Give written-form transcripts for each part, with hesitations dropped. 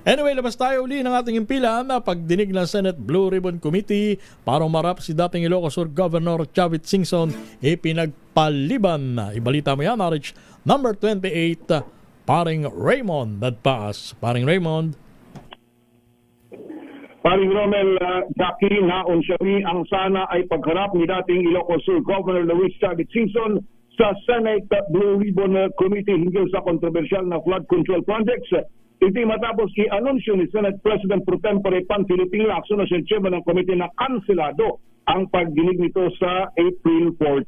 Anyway, labas tayo uli ng ating impila na pagdinig ng Senate Blue Ribbon Committee para umarap si dating Ilocos Sur Governor Chavit Singson pinagpaliban. Ibalita mo yan, RH number 28, Paring Raymond Dadpaas. Paring Raymond. Paring Romel, Jackie, naon siya rin ang sana ay pagharap ni dating Ilocos Sur Governor Luis Chavit Singson sa Senate Blue Ribbon Committee hinggil sa kontrobersyal na flood control projects. Iti matapos i-anunsyo ni Senate President Pro Tempore Panfilipping Lacson na siya chairman ng komite na kanselado ang pagdinig nito sa April 14.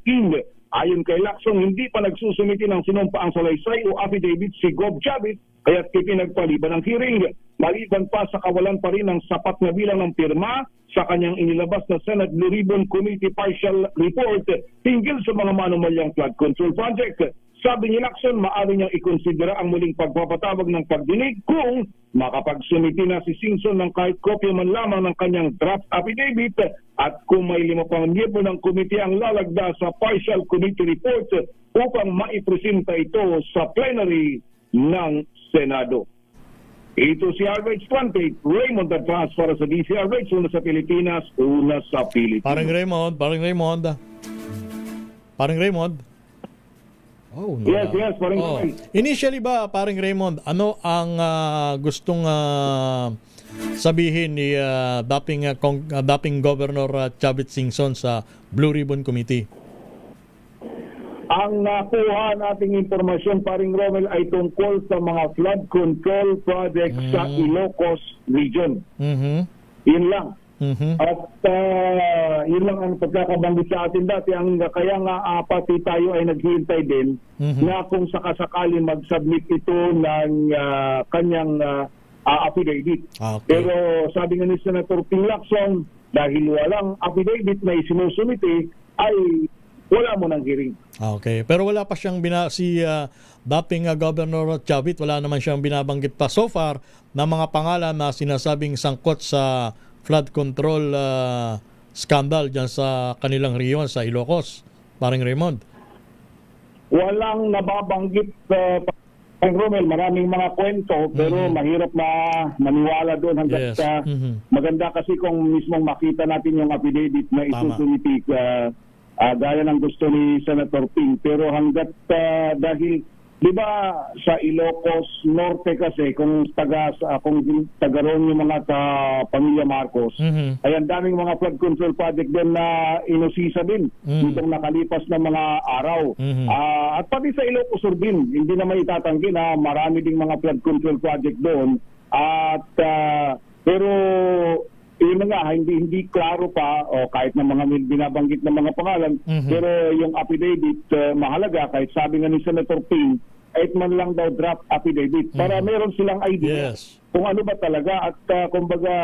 Ayon kay Lacson, hindi pa nagsusumiti ng sinumpaang salaysay o affidavit si Gov. Chavit kaya't ipinagpaliban ng hearing. Maliban pa sa kawalan pa rin ng sapat na bilang ng pirma sa kanyang inilabas na Senate Blue Ribbon Committee Partial Report hinggil sa mga manumalyang flood control project. Sabi ni Lacson, maaari niyang ikonsidera ang muling pagpapatawag ng pagdinig kung makapagsumiti na si Singson ng kahit kopya man lamang ng kanyang draft affidavit at kung may 5 pang miyembro ng komite ang lalagda sa partial committee report upang maipresenta ito sa plenary ng Senado. Ito si RH 28, Raymond Dadpaas para sa DCRH, una sa Pilipinas, una sa Pilipinas. Paring Raymond. Oh, no. Yes, paring Raymond. Initially ba, paring Raymond, ano ang gustong sabihin ni dating Governor Chavit Singson sa Blue Ribbon Committee? Ang nakuha nating impormasyon, paring Romel, ay tungkol sa mga flood control projects sa Ilocos Region. Yun lang. At yun lang ang pagkakabanggit sa atin dati. Kaya nga pati tayo ay naghihintay din na kung sakasakali mag-submit ito ng kanyang affidavit. Okay. Pero sabi nga ni Senator Ping Lacson, dahil walang affidavit na isinusumiti, ay wala mo ng hearing. Okay. Pero wala pa siyang dating Governor Chavit, wala naman siyang binabanggit pa so far na mga pangalan na sinasabing sangkot sa flood control scandal dyan sa kanilang riyon sa Ilocos. Paring Raymond. Walang nababanggit Paring Romel, maraming mga kwento pero mahirap na maniwala doon hanggang sa maganda kasi kung mismong makita natin yung affidavit na isusumiti gaya ng gusto ni Senator Ping. Pero hanggat dahil di ba sa Ilocos Norte kasi kung taga ron yung mga pamilya Marcos, ay ang daming mga flood control project din na inusisa din itong nakalipas na mga araw. At pati sa Ilocos Sur din, hindi na maitatanggi na marami ding mga flood control project doon. At pero yun nga, hindi klaro pa o kahit na mga binabanggit na mga pangalan, pero yung affidavit mahalaga kahit sabi nga ni Senator Ping, 8 man lang daw draft affidavit para meron silang idea kung ano ba talaga at kumbaga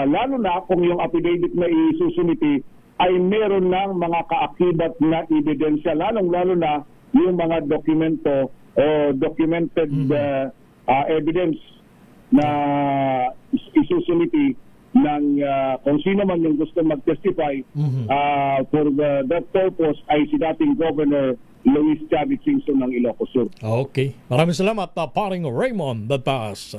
lalo na kung yung affidavit na isusumiti ay meron ng mga kaakibat na ebidensya, lalo na yung mga dokumento o documented evidence na isusumiti ng kung sino man yung gusto mag-testify for that purpose ay si dating Governor Luis Chavit Singson ng Ilocos Sur. Okay. Maraming salamat, Paring Raymond Dadpaas.